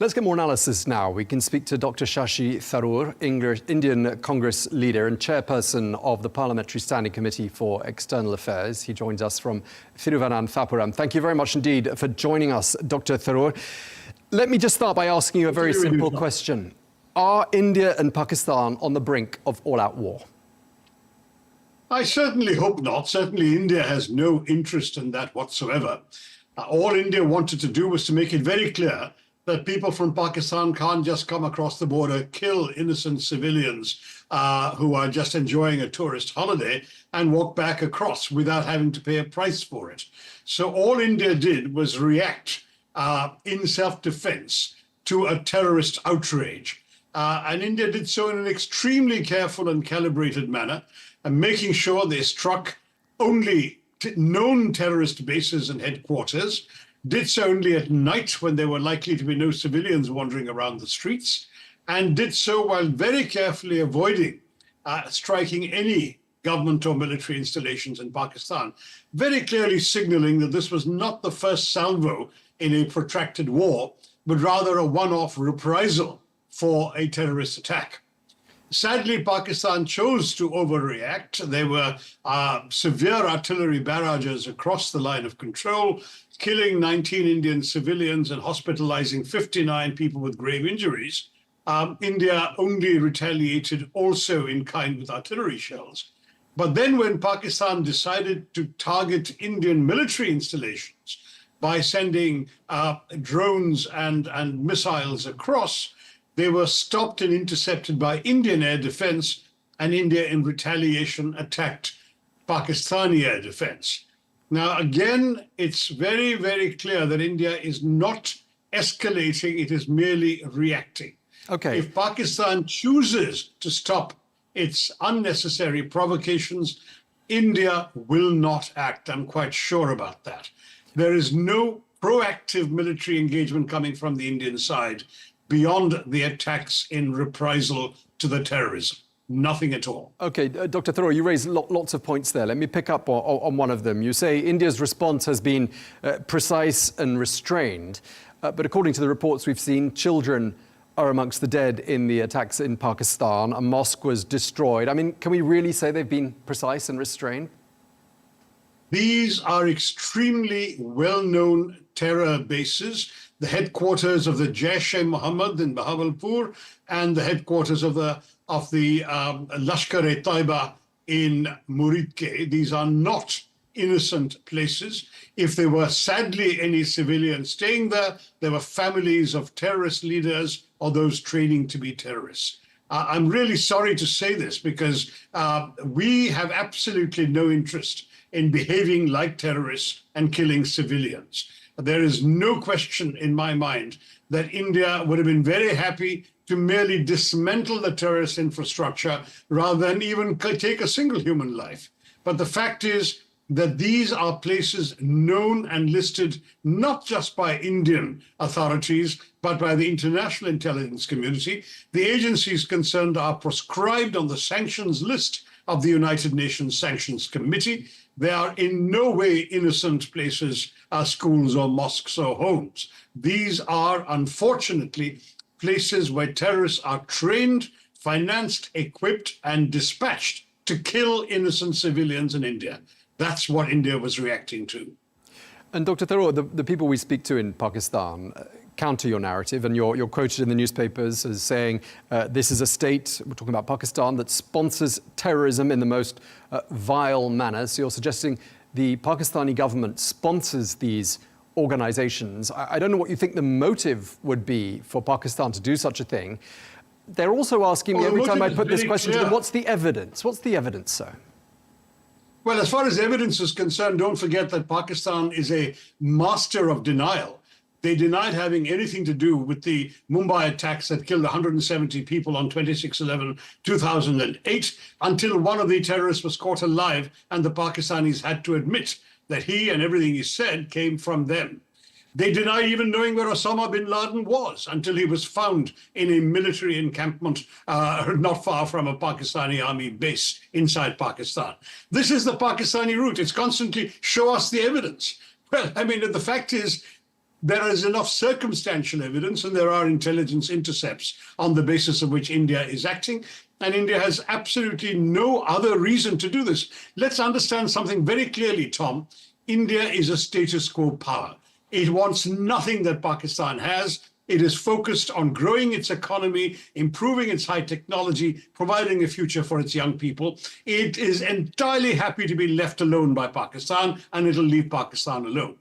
Let's get more analysis now. We can speak to Dr. Shashi Tharoor, Indian Congress leader and chairperson of the Parliamentary Standing Committee for External Affairs. He joins us from Thiruvananthapuram. Thank you very much indeed for joining us, Dr. Tharoor. Let me just start by asking you a very simple question. Are India and Pakistan on the brink of all-out war? I certainly hope not. Certainly India has no interest in that whatsoever. All India wanted to do was to make it very clear that people from Pakistan can't just come across the border, kill innocent civilians who are just enjoying a tourist holiday and walk back across without having to pay a price for it. So all India did was react in self-defense to a terrorist outrage. And India did so in an extremely careful and calibrated manner, and making sure they struck only known terrorist bases and headquarters, did so only at night when there were likely to be no civilians wandering around the streets, and did so while very carefully avoiding striking any government or military installations in Pakistan, very clearly signaling that this was not the first salvo in a protracted war, but rather a one-off reprisal for a terrorist attack. Sadly, Pakistan chose to overreact. There were severe artillery barrages across the line of control, killing 19 Indian civilians and hospitalizing 59 people with grave injuries. India only retaliated also in kind with artillery shells. But then when Pakistan decided to target Indian military installations by sending drones and missiles across, they were stopped and intercepted by Indian air defense, and India in retaliation attacked Pakistani air defense. Now, again, it's very, very clear that India is not escalating, it is merely reacting. Okay. If Pakistan chooses to stop its unnecessary provocations, India will not act. I'm quite sure about that. There is no proactive military engagement coming from the Indian side beyond the attacks in reprisal to the terrorism. Nothing at all. Okay, Dr. Tharoor, you raised lots of points there. Let me pick up on one of them. You say India's response has been precise and restrained, but according to the reports we've seen, children are amongst the dead in the attacks in Pakistan. A mosque was destroyed. I mean, can we really say they've been precise and restrained? These are extremely well-known terror bases, the headquarters of the Jaish-e-Mohammed in Bahawalpur and the headquarters of the Lashkar-e-Taiba in Muridke. These are not innocent places. If there were sadly any civilians staying there, there were families of terrorist leaders or those training to be terrorists. I'm really sorry to say this because we have absolutely no interest in behaving like terrorists and killing civilians. There is no question in my mind that India would have been very happy to merely dismantle the terrorist infrastructure rather than even take a single human life. But the fact is that these are places known and listed not just by Indian authorities, but by the international intelligence community. The agencies concerned are proscribed on the sanctions list of the United Nations Sanctions Committee. They are in no way innocent places, schools or mosques or homes. These are, unfortunately, places where terrorists are trained, financed, equipped, and dispatched to kill innocent civilians in India. That's what India was reacting to. And Dr. Tharoor, the people we speak to in Pakistan counter your narrative, and you're quoted in the newspapers as saying this is a state, we're talking about Pakistan, that sponsors terrorism in the most vile manner. So you're suggesting the Pakistani government sponsors these organizations. I don't know what you think the motive would be for Pakistan to do such a thing. They're also asking me every time I put this question to them, what's the evidence? What's the evidence, sir? Well, as far as evidence is concerned, don't forget that Pakistan is a master of denial. They denied having anything to do with the Mumbai attacks that killed 170 people on 26/11/2008 until one of the terrorists was caught alive and the Pakistanis had to admit that he and everything he said came from them. They deny even knowing where Osama bin Laden was until he was found in a military encampment not far from a Pakistani army base inside Pakistan. This is the Pakistani route. It's constantly show us the evidence. Well, I mean, the fact is, There is enough circumstantial evidence and there are intelligence intercepts on the basis of which India is acting. And India has absolutely no other reason to do this. Let's understand something very clearly, Tom. India is a status quo power. It wants nothing that Pakistan has. It is focused on growing its economy, improving its high technology, providing a future for its young people. It is entirely happy to be left alone by Pakistan, and it'll leave Pakistan alone.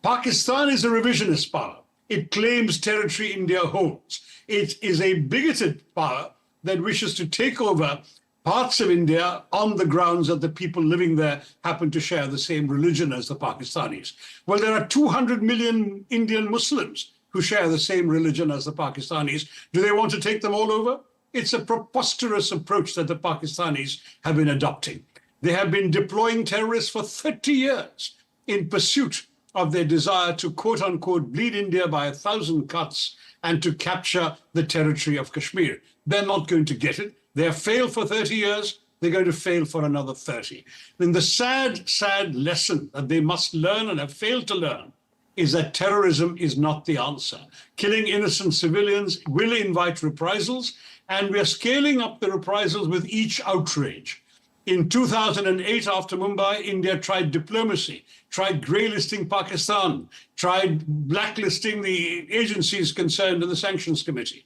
Pakistan is a revisionist power. It claims territory India holds. It is a bigoted power that wishes to take over parts of India on the grounds that the people living there happen to share the same religion as the Pakistanis. Well, there are 200 million Indian Muslims who share the same religion as the Pakistanis. Do they want to take them all over? It's a preposterous approach that the Pakistanis have been adopting. They have been deploying terrorists for 30 years in pursuit of their desire to, quote unquote, bleed India by 1,000 cuts and to capture the territory of Kashmir. They're not going to get it. They have failed for 30 years. They're going to fail for another 30. Then the sad, sad lesson that they must learn and have failed to learn is that terrorism is not the answer. Killing innocent civilians will invite reprisals, and we are scaling up the reprisals with each outrage. In 2008, after Mumbai, India tried diplomacy, tried grey-listing Pakistan, tried blacklisting the agencies concerned in the Sanctions Committee.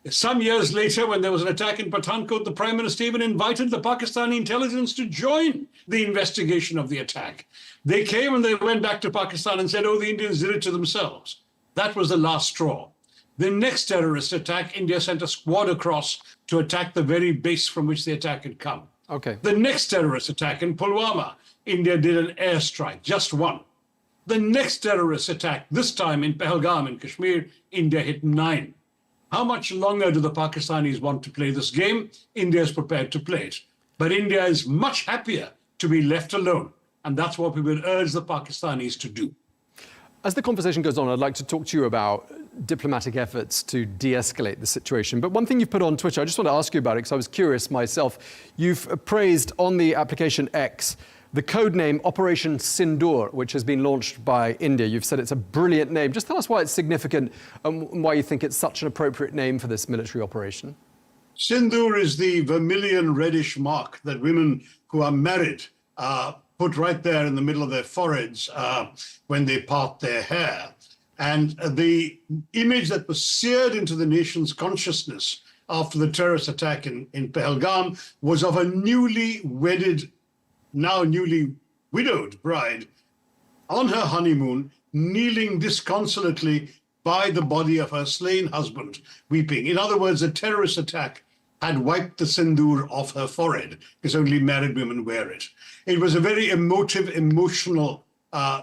Some years later, when there was an attack in Pathankot, the Prime Minister even invited the Pakistani intelligence to join the investigation of the attack. They came and they went back to Pakistan and said, oh, the Indians did it to themselves. That was the last straw. The next terrorist attack, India sent a squad across to attack the very base from which the attack had come. Okay. The next terrorist attack in Pulwama, India did an airstrike, just one. The next terrorist attack, this time in Pahalgam in Kashmir, India hit 9. How much longer do the Pakistanis want to play this game? India is prepared to play it. But India is much happier to be left alone. And that's what we will urge the Pakistanis to do. As the conversation goes on, I'd like to talk to you about diplomatic efforts to de-escalate the situation. But one thing you've put on Twitter, I just want to ask you about it because I was curious myself. You've praised on the application X the code name Operation Synindur, which has been launched by India. You've said it's a brilliant name. Just tell us why it's significant and why you think it's such an appropriate name for this military operation. Synindur is the vermilion reddish mark that women who are married put right there in the middle of their foreheads when they part their hair. And the image that was seared into the nation's consciousness after the terrorist attack in Pahalgam was of a newly wedded, now newly widowed bride on her honeymoon, kneeling disconsolately by the body of her slain husband, weeping. In other words, a terrorist attack had wiped the sindoor off her forehead, because only married women wear it. It was a very emotive, emotional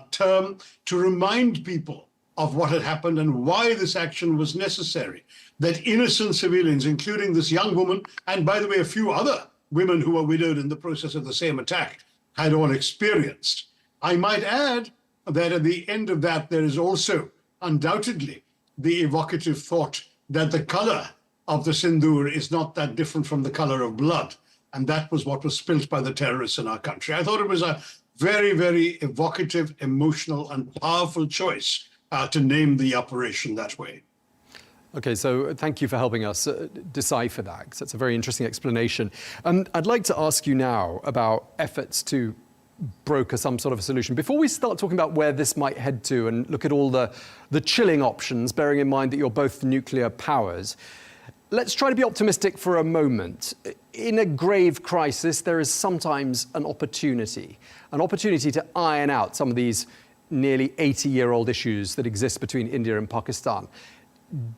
term to remind people of what had happened and why this action was necessary, that innocent civilians, including this young woman, and by the way, a few other women who were widowed in the process of the same attack, had all experienced. I might add that at the end of that, there is also undoubtedly the evocative thought that the color of the sindoor is not that different from the color of blood. And that was what was spilt by the terrorists in our country. I thought it was a very, very evocative, emotional, and powerful choice to name the operation that way. Okay, so thank you for helping us decipher that, because that's a very interesting explanation. I'd like to ask you now about efforts to broker some sort of a solution. Before we start talking about where this might head to and look at all the chilling options, bearing in mind that you're both nuclear powers, let's try to be optimistic for a moment. In a grave crisis, there is sometimes an opportunity to iron out some of these nearly 80-year-old issues that exist between India and Pakistan.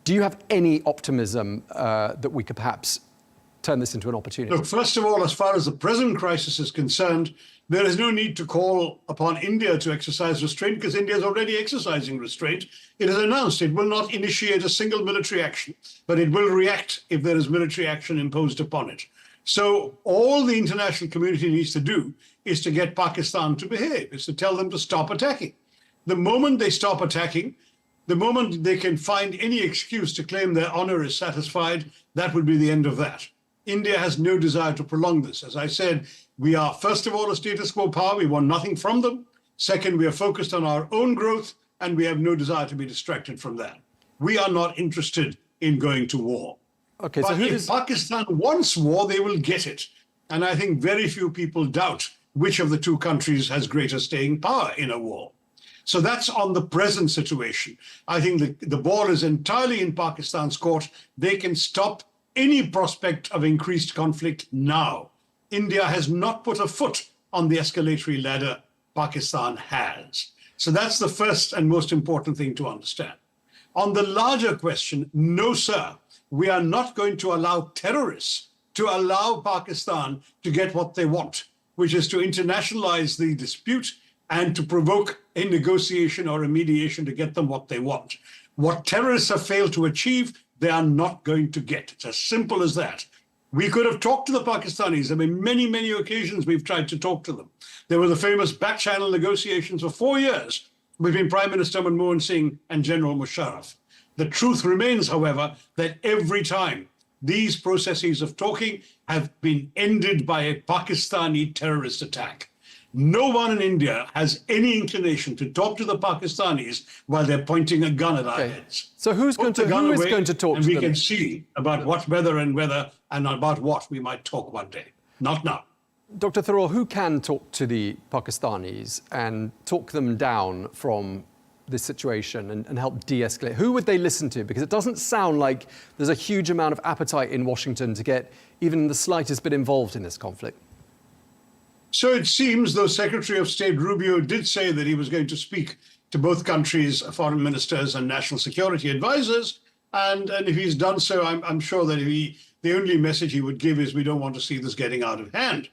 Do you have any optimism that we could perhaps turn this into an opportunity? Look, first of all, as far as the present crisis is concerned, there is no need to call upon India to exercise restraint, because India is already exercising restraint. It has announced it will not initiate a single military action, but it will react if there is military action imposed upon it. So all the international community needs to do is to get Pakistan to behave, is to tell them to stop attacking. The moment they stop attacking, the moment they can find any excuse to claim their honor is satisfied, that would be the end of that. India has no desire to prolong this. As I said, we are, first of all, a status quo power. We want nothing from them. Second, we are focused on our own growth. and we have no desire to be distracted from that. We are not interested in going to war. Okay, but so if Pakistan wants war, they will get it. And I think very few people doubt which of the two countries has greater staying power in a war. So that's on the present situation. I think the ball is entirely in Pakistan's court. They can stop any prospect of increased conflict now. India has not put a foot on the escalatory ladder. Pakistan has. So that's the first and most important thing to understand. On the larger question, no, sir, we are not going to allow terrorists to allow Pakistan to get what they want, which is to internationalize the dispute and to provoke a negotiation or a mediation to get them what they want. What terrorists have failed to achieve, they are not going to get. It's as simple as that. We could have talked to the Pakistanis. There have been many, many occasions we've tried to talk to them. There were the famous back-channel negotiations for 4 years between Prime Minister Manmohan Singh and General Musharraf. The truth remains, however, that every time these processes of talking have been ended by a Pakistani terrorist attack. No one in India has any inclination to talk to the Pakistanis while they're pointing a gun at our heads. So who is going to talk to them? And we can see about whether and about what we might talk one day. Not now. Dr. Tharoor, who can talk to the Pakistanis and talk them down from this situation and help de-escalate? Who would they listen to? Because it doesn't sound like there's a huge amount of appetite in Washington to get even the slightest bit involved in this conflict. So it seems, though Secretary of State Rubio did say that he was going to speak to both countries' foreign ministers and national security advisors, and if he's done so, I'm sure that the only message he would give is we don't want to see this getting out of hand.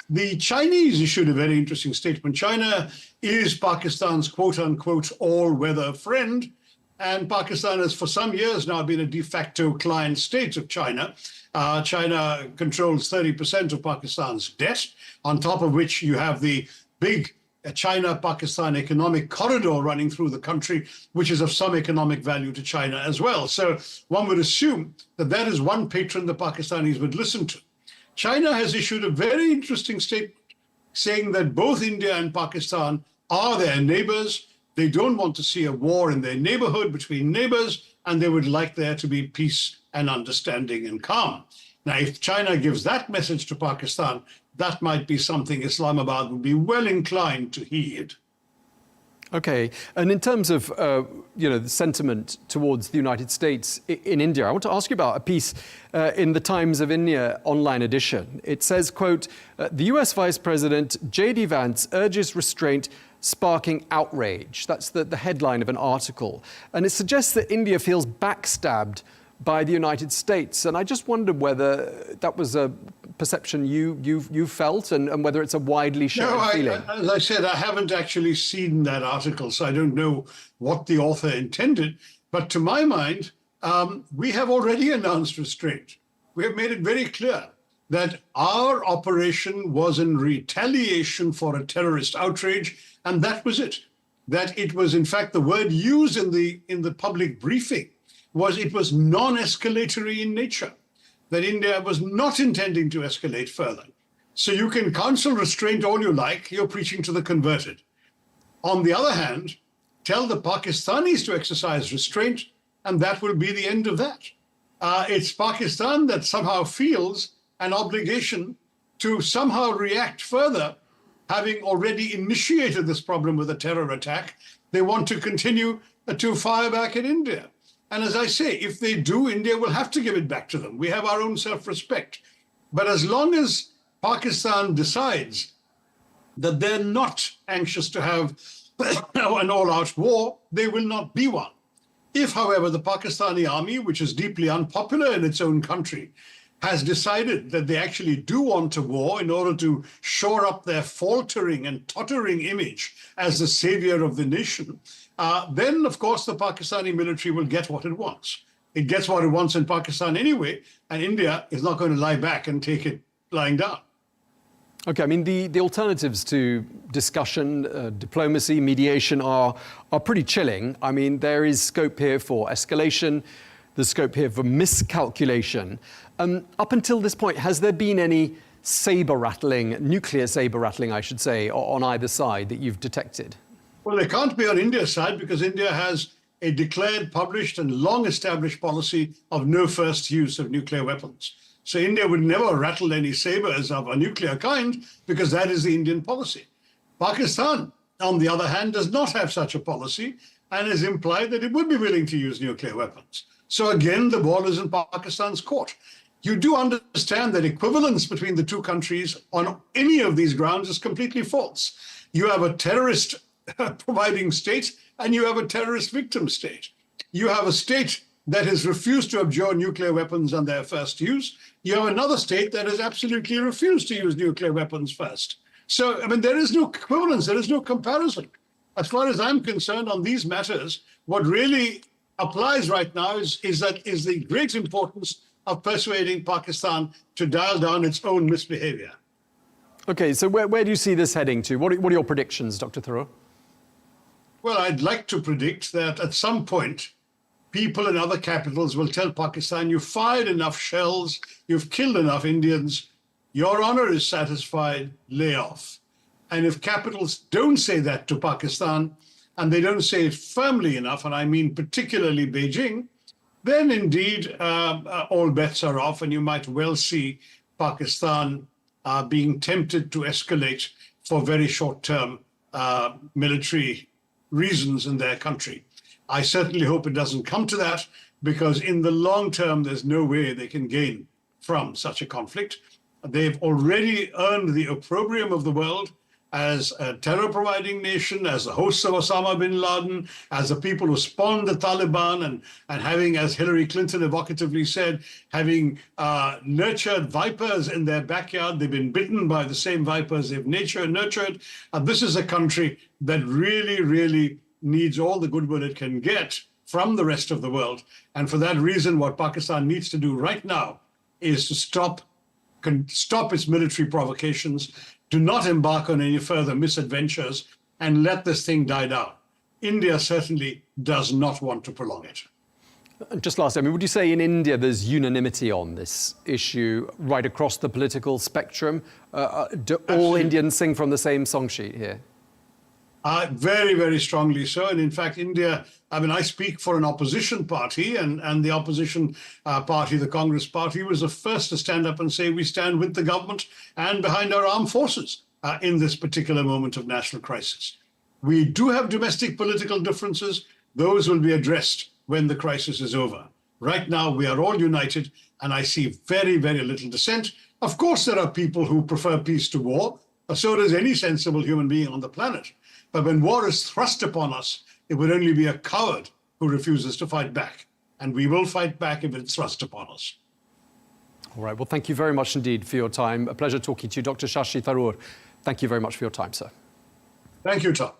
The Chinese issued a very interesting statement. China is Pakistan's quote-unquote all-weather friend, and Pakistan has for some years now been a de facto client state of China. China controls 30% of Pakistan's debt, on top of which you have the big China-Pakistan economic corridor running through the country, which is of some economic value to China as well. So one would assume that that is one patron the Pakistanis would listen to. China has issued a very interesting statement saying that both India and Pakistan are their neighbors. They don't want to see a war in their neighborhood between neighbors, and they would like there to be peace and understanding and calm. Now, if China gives that message to Pakistan, that might be something Islamabad would be well inclined to heed. Okay, and in terms of the sentiment towards the United States in India, I want to ask you about a piece in the Times of India online edition. It says, quote, the US Vice President J.D. Vance urges restraint, sparking outrage. That's the headline of an article. And it suggests that India feels backstabbed by the United States. And I just wondered whether that was a perception you felt and whether it's a widely shared feeling. As I said, I haven't actually seen that article, so I don't know what the author intended. But to my mind, we have already announced restraint. We have made it very clear that our operation was in retaliation for a terrorist outrage, and that was it. That it was, in fact, the word used in the public briefing was it was non-escalatory in nature, that India was not intending to escalate further. So you can counsel restraint all you like, you're preaching to the converted. On the other hand, tell the Pakistanis to exercise restraint, and that will be the end of that. It's Pakistan that somehow feels an obligation to somehow react further, having already initiated this problem with a terror attack. They want to continue to fire back at India. And as I say, if they do, India will have to give it back to them. We have our own self-respect. But as long as Pakistan decides that they're not anxious to have an all-out war, they will not be one. If, however, the Pakistani army, which is deeply unpopular in its own country, has decided that they actually do want a war in order to shore up their faltering and tottering image as the savior of the nation, then, of course, the Pakistani military will get what it wants. It gets what it wants in Pakistan anyway, and India is not going to lie back and take it lying down. Okay, I mean, the alternatives to discussion, diplomacy, mediation are pretty chilling. I mean, there is scope here for escalation. There's scope here for miscalculation. Up until this point, has there been any saber rattling, nuclear saber rattling, I should say, on either side that you've detected? Well, they can't be on India's side because India has a declared, published, and long-established policy of no first use of nuclear weapons. So India would never rattle any sabers of a nuclear kind because that is the Indian policy. Pakistan, on the other hand, does not have such a policy and has implied that it would be willing to use nuclear weapons. So again, the ball is in Pakistan's court. You do understand that equivalence between the two countries on any of these grounds is completely false. You have a terrorist providing state and you have a terrorist victim state. You have a state that has refused to abjure nuclear weapons on their first use. You have another state that has absolutely refused to use nuclear weapons first. So, I mean, there is no equivalence, there is no comparison. As far as I'm concerned on these matters, what really applies right now is the great importance of persuading Pakistan to dial down its own misbehavior. Okay, so where do you see this heading to? What are your predictions, Dr. Tharoor? Well, I'd like to predict that at some point, people in other capitals will tell Pakistan, you've fired enough shells, you've killed enough Indians, your honor is satisfied, lay off. And if capitals don't say that to Pakistan, and they don't say it firmly enough, and I mean particularly Beijing, then indeed all bets are off, and you might well see Pakistan being tempted to escalate for very short-term military reasons in their country. I certainly hope it doesn't come to that, because in the long term, there's no way they can gain from such a conflict. They've already earned the opprobrium of the world as a terror-providing nation, as the hosts of Osama bin Laden, as the people who spawned the Taliban, and having, as Hillary Clinton evocatively said, having nurtured vipers in their backyard. They've been bitten by the same vipers they've nurtured. This is a country that really, really needs all the goodwill it can get from the rest of the world. And for that reason, what Pakistan needs to do right now is to stop its military provocations, do not embark on any further misadventures, and let this thing die down. India certainly does not want to prolong it. Just lastly, I mean, would you say in India there's unanimity on this issue right across the political spectrum? Do all Indians sing from the same song sheet here? Very, very strongly so. And in fact, India, I mean, I speak for an opposition party, and the opposition party, the Congress party, was the first to stand up and say we stand with the government and behind our armed forces in this particular moment of national crisis. We do have domestic political differences. Those will be addressed when the crisis is over. Right now, we are all united, and I see very, very little dissent. Of course, there are people who prefer peace to war. So does any sensible human being on the planet. But when war is thrust upon us, it would only be a coward who refuses to fight back. And we will fight back if it's thrust upon us. All right. Well, thank you very much indeed for your time. A pleasure talking to you, Dr. Shashi Tharoor. Thank you very much for your time, sir. Thank you, Tom.